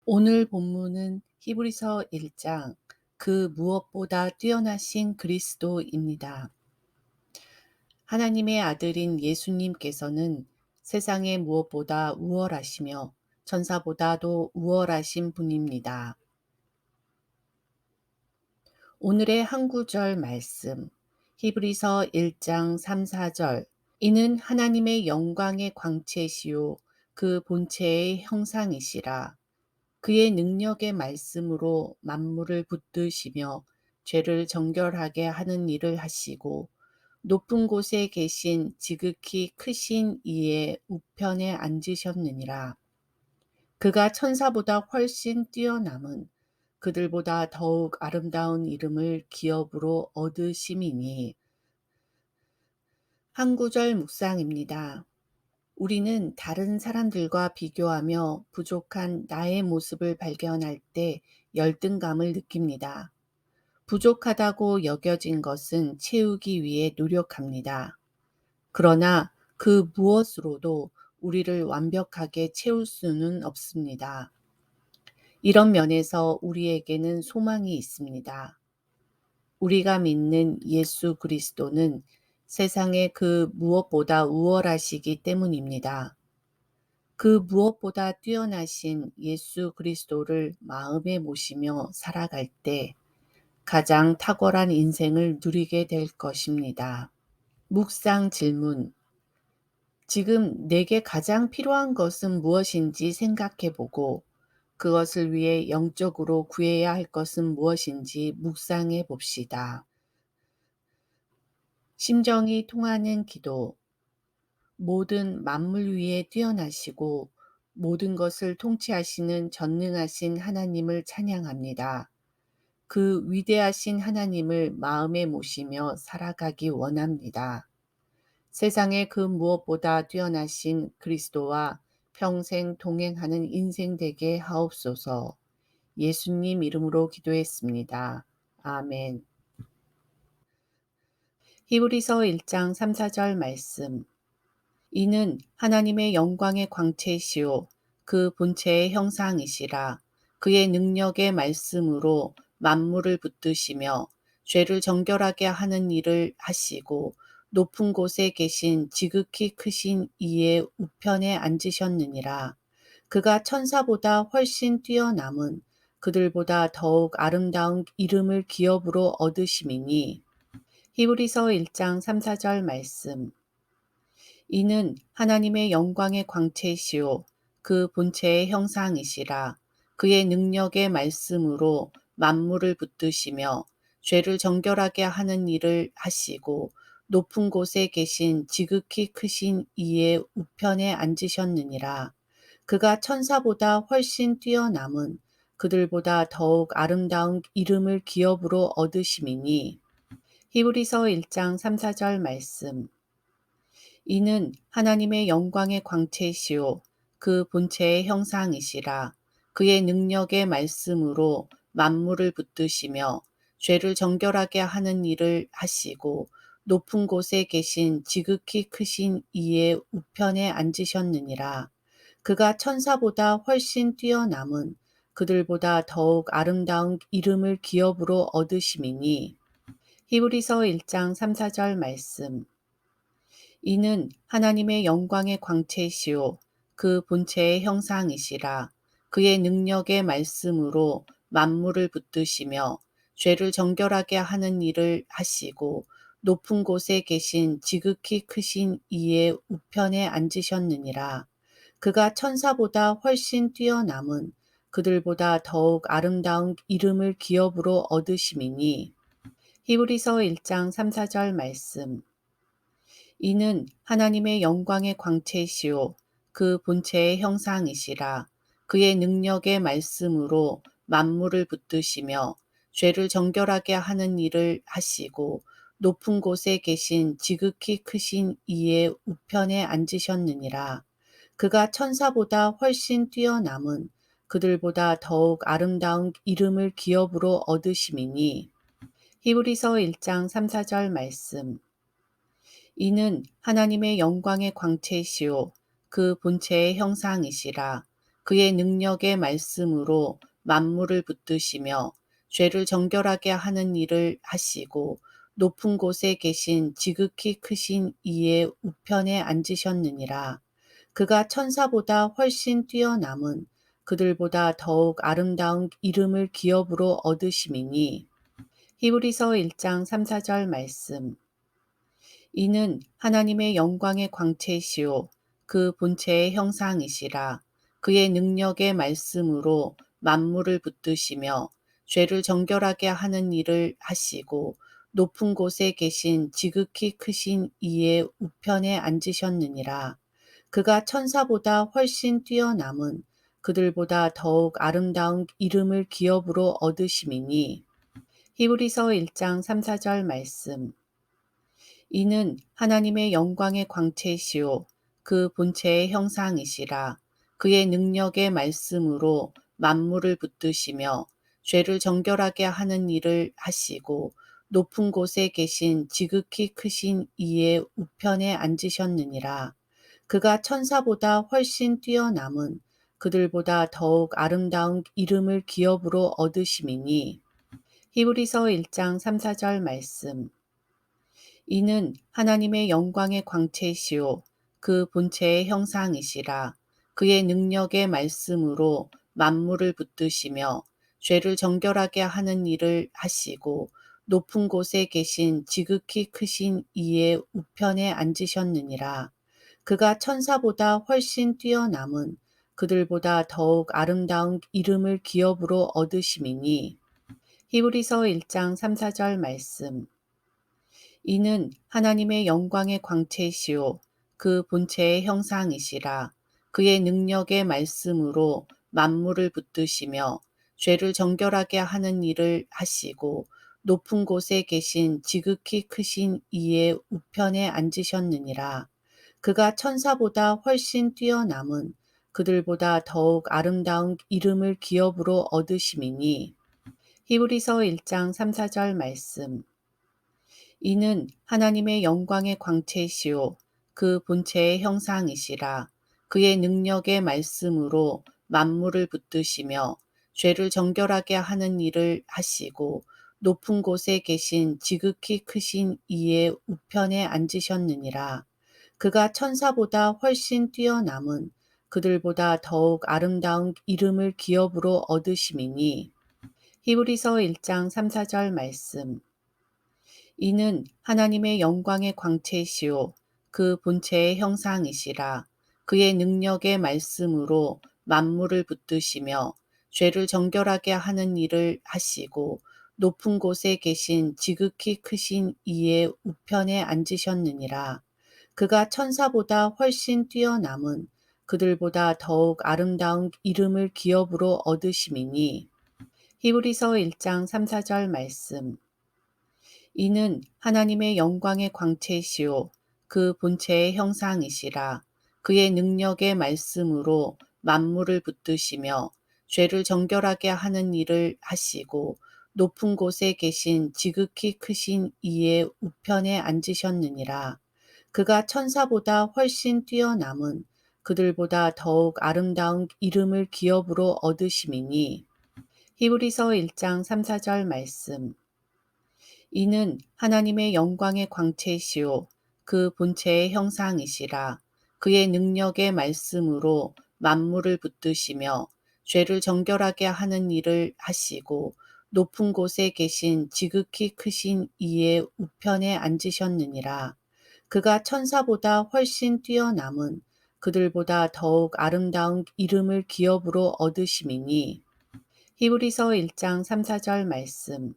오늘 본문은 히브리서 1장 그 무엇보다 뛰어나신 그리스도입니다. 하나님의 아들인 예수님께서는 세상의 무엇보다 우월하시며 천사보다도 우월하신 분입니다. 오늘의 한 구절 말씀, 히브리서 1장 3, 4절. 이는 하나님의 영광의 광채시요 그 본체의 형상이시라. 그의 능력의 말씀으로 만물을 붙드시며 죄를 정결하게 하는 일을 하시고 높은 곳에 계신 지극히 크신 이의 우편에 앉으셨느니라. 그가 천사보다 훨씬 뛰어남은 그들보다 더욱 아름다운 이름을 기업으로 얻으심이니. 한 구절 묵상입니다. 우리는 다른 사람들과 비교하며 부족한 나의 모습을 발견할 때 열등감을 느낍니다. 부족하다고 여겨진 것은 채우기 위해 노력합니다. 그러나 그 무엇으로도 우리를 완벽하게 채울 수는 없습니다. 이런 면에서 우리에게는 소망이 있습니다. 우리가 믿는 예수 그리스도는 세상의 그 무엇보다 우월하시기 때문입니다. 그 무엇보다 뛰어나신 예수 그리스도를 마음에 모시며 살아갈 때 가장 탁월한 인생을 누리게 될 것입니다. 묵상 질문. 지금 내게 가장 필요한 것은 무엇인지 생각해 보고 그것을 위해 영적으로 구해야 할 것은 무엇인지 묵상해 봅시다. 심정이 통하는 기도. 모든 만물 위에 뛰어나시고 모든 것을 통치하시는 전능하신 하나님을 찬양합니다. 그 위대하신 하나님을 마음에 모시며 살아가기 원합니다. 세상의 그 무엇보다 뛰어나신 그리스도와 평생 동행하는 인생 되게 하옵소서. 예수님 이름으로 기도했습니다. 아멘. 히브리서 1장 3, 4절 말씀. 이는 하나님의 영광의 광채시요 그 본체의 형상이시라. 그의 능력의 말씀으로 만물을 붙드시며 죄를 정결하게 하는 일을 하시고 높은 곳에 계신 지극히 크신 이의 우편에 앉으셨느니라. 그가 천사보다 훨씬 뛰어남은 그들보다 더욱 아름다운 이름을 기업으로 얻으심이니. 히브리서 1장 3, 4절 말씀. 이는 하나님의 영광의 광채시요 그 본체의 형상이시라. 그의 능력의 말씀으로 만물을 붙드시며 죄를 정결하게 하는 일을 하시고 높은 곳에 계신 지극히 크신 이의 우편에 앉으셨느니라. 그가 천사보다 훨씬 뛰어남은 그들보다 더욱 아름다운 이름을 기업으로 얻으심이니. 히브리서 1장 3, 4절 말씀. 이는 하나님의 영광의 광채시요 그 본체의 형상이시라. 그의 능력의 말씀으로 만물을 붙드시며 죄를 정결하게 하는 일을 하시고 높은 곳에 계신 지극히 크신 이의 우편에 앉으셨느니라. 그가 천사보다 훨씬 뛰어남은 그들보다 더욱 아름다운 이름을 기업으로 얻으심이니. 히브리서 1장 3, 4절 말씀. 이는 하나님의 영광의 광채시요 그 본체의 형상이시라. 그의 능력의 말씀으로 만물을 붙드시며 죄를 정결하게 하는 일을 하시고 높은 곳에 계신 지극히 크신 이의 우편에 앉으셨느니라. 그가 천사보다 훨씬 뛰어남은 그들보다 더욱 아름다운 이름을 기업으로 얻으심이니. 히브리서 1장 3, 4절 말씀. 이는 하나님의 영광의 광채시요 그 본체의 형상이시라. 그의 능력의 말씀으로 만물을 붙드시며 죄를 정결하게 하는 일을 하시고 높은 곳에 계신 지극히 크신 이의 우편에 앉으셨느니라. 그가 천사보다 훨씬 뛰어남은 그들보다 더욱 아름다운 이름을 기업으로 얻으심이니. 히브리서 1장 3, 4절 말씀. 이는 하나님의 영광의 광채시요 그 본체의 형상이시라. 그의 능력의 말씀으로 만물을 붙드시며 죄를 정결하게 하는 일을 하시고 높은 곳에 계신 지극히 크신 이의 우편에 앉으셨느니라. 그가 천사보다 훨씬 뛰어남은 그들보다 더욱 아름다운 이름을 기업으로 얻으심이니. 히브리서 1장 3, 4절 말씀. 이는 하나님의 영광의 광채시요 그 본체의 형상이시라. 그의 능력의 말씀으로 만물을 붙드시며 죄를 정결하게 하는 일을 하시고 높은 곳에 계신 지극히 크신 이의 우편에 앉으셨느니라. 그가 천사보다 훨씬 뛰어남은 그들보다 더욱 아름다운 이름을 기업으로 얻으심이니. 히브리서 1장 3, 4절 말씀. 이는 하나님의 영광의 광채시요 그 본체의 형상이시라. 그의 능력의 말씀으로 만물을 붙드시며 죄를 정결하게 하는 일을 하시고 높은 곳에 계신 지극히 크신 이의 우편에 앉으셨느니라. 그가 천사보다 훨씬 뛰어남은 그들보다 더욱 아름다운 이름을 기업으로 얻으심이니. 히브리서 1장 3, 4절 말씀. 이는 하나님의 영광의 광채시요 그 본체의 형상이시라. 그의 능력의 말씀으로 만물을 붙드시며 죄를 정결하게 하는 일을 하시고 높은 곳에 계신 지극히 크신 이의 우편에 앉으셨느니라. 그가 천사보다 훨씬 뛰어남은 그들보다 더욱 아름다운 이름을 기업으로 얻으심이니. 히브리서 1장 3, 4절 말씀. 이는 하나님의 영광의 광채시요 그 본체의 형상이시라. 그의 능력의 말씀으로 만물을 붙드시며 죄를 정결하게 하는 일을 하시고 높은 곳에 계신 지극히 크신 이의 우편에 앉으셨느니라. 그가 천사보다 훨씬 뛰어남은 그들보다 더욱 아름다운 이름을 기업으로 얻으심이니. 히브리서 1장 3, 4절 말씀. 이는 하나님의 영광의 광채시요 그 본체의 형상이시라. 그의 능력의 말씀으로 만물을 붙드시며 죄를 정결하게 하는 일을 하시고 높은 곳에 계신 지극히 크신 이의 우편에 앉으셨느니라. 그가 천사보다 훨씬 뛰어남은 그들보다 더욱 아름다운 이름을 기업으로 얻으심이니. 히브리서 1장 3, 4절 말씀. 이는 하나님의 영광의 광채시요 그 본체의 형상이시라. 그의 능력의 말씀으로 만물을 붙드시며 죄를 정결하게 하는 일을 하시고 높은 곳에 계신 지극히 크신 이의 우편에 앉으셨느니라. 그가 천사보다 훨씬 뛰어남은 그들보다 더욱 아름다운 이름을 기업으로 얻으심이니. 히브리서 1장 3, 4절 말씀. 이는 하나님의 영광의 광채시요 그 본체의 형상이시라. 그의 능력의 말씀으로 만물을 붙드시며 죄를 정결하게 하는 일을 하시고 높은 곳에 계신 지극히 크신 이의 우편에 앉으셨느니라. 그가 천사보다 훨씬 뛰어남은 그들보다 더욱 아름다운 이름을 기업으로 얻으심이니. 히브리서 1장 3, 4절 말씀. 이는 하나님의 영광의 광채시요 그 본체의 형상이시라. 그의 능력의 말씀으로 만물을 붙드시며 죄를 정결하게 하는 일을 하시고 높은 곳에 계신 지극히 크신 이의 우편에 앉으셨느니라. 그가 천사보다 훨씬 뛰어남은 그들보다 더욱 아름다운 이름을 기업으로 얻으심이니. 히브리서 1장 3, 4절 말씀.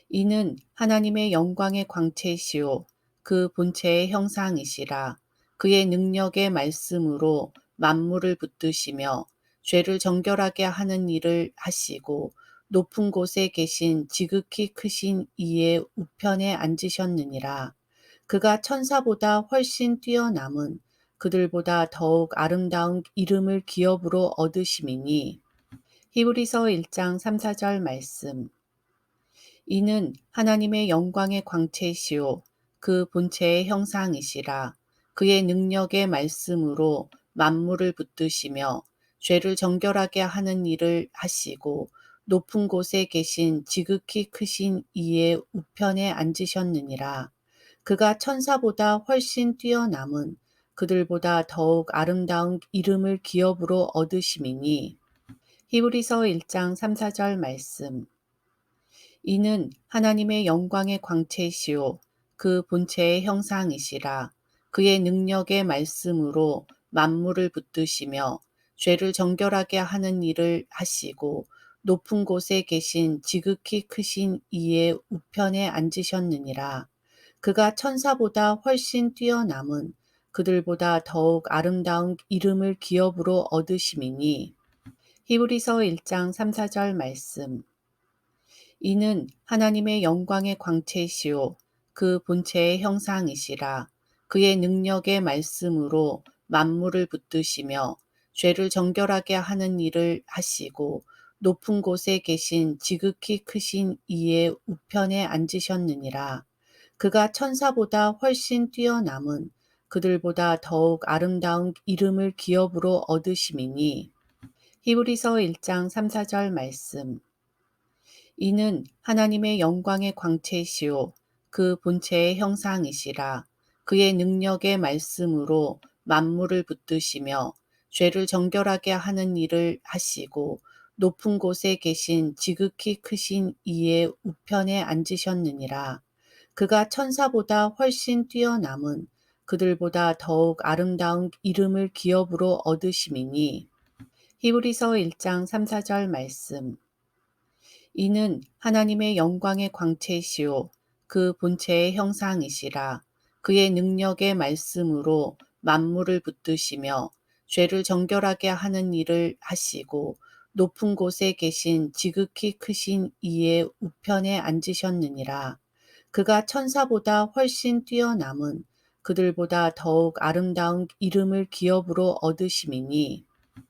이는 하나님의 영광의 광채시요 그 본체의 형상이시라. 그의 능력의 말씀으로 만물을 붙드시며 죄를 정결하게 하는 일을 하시고 높은 곳에 계신 지극히 크신 이의 우편에 앉으셨느니라. 그가 천사보다 훨씬 뛰어남은 그들보다 더욱 아름다운 이름을 기업으로 얻으심이니. 히브리서 1장 3, 4절 말씀. 이는 하나님의 영광의 광채시요 그 본체의 형상이시라. 그의 능력의 말씀으로 만물을 붙드시며 죄를 정결하게 하는 일을 하시고 높은 곳에 계신 지극히 크신 이의 우편에 앉으셨느니라. 그가 천사보다 훨씬 뛰어남은 그들보다 더욱 아름다운 이름을 기업으로 얻으심이니. 히브리서 1장 3, 4절 말씀. 이는 하나님의 영광의 광채시요 그 본체의 형상이시라. 그의 능력의 말씀으로 만물을 붙드시며 죄를 정결하게 하는 일을 하시고 높은 곳에 계신 지극히 크신 이의 우편에 앉으셨느니라. 그가 천사보다 훨씬 뛰어남은 그들보다 더욱 아름다운 이름을 기업으로 얻으심이니. 히브리서 1장 3, 4절 말씀. 이는 하나님의 영광의 광채시요 그 본체의 형상이시라. 그의 능력의 말씀으로 만물을 붙드시며 죄를 정결하게 하는 일을 하시고 높은 곳에 계신 지극히 크신 이의 우편에 앉으셨느니라. 그가 천사보다 훨씬 뛰어남은 그들보다 더욱 아름다운 이름을 기업으로 얻으심이니. 히브리서 1장 3, 4절 말씀. 이는 하나님의 영광의 광채시요 그 본체의 형상이시라. 그의 능력의 말씀으로 만물을 붙드시며 죄를 정결하게 하는 일을 하시고 높은 곳에 계신 지극히 크신 이의 우편에 앉으셨느니라. 그가 천사보다 훨씬 뛰어남은 그들보다 더욱 아름다운 이름을 기업으로 얻으심이니. 히브리서 1장 3, 4절 말씀. 이는 하나님의 영광의 광채시요 그 본체의 형상이시라. 그의 능력의 말씀으로 만물을 붙드시며 죄를 정결하게 하는 일을 하시고 높은 곳에 계신 지극히 크신 이의 우편에 앉으셨느니라. 그가 천사보다 훨씬 뛰어남은 그들보다 더욱 아름다운 이름을 기업으로 얻으심이니.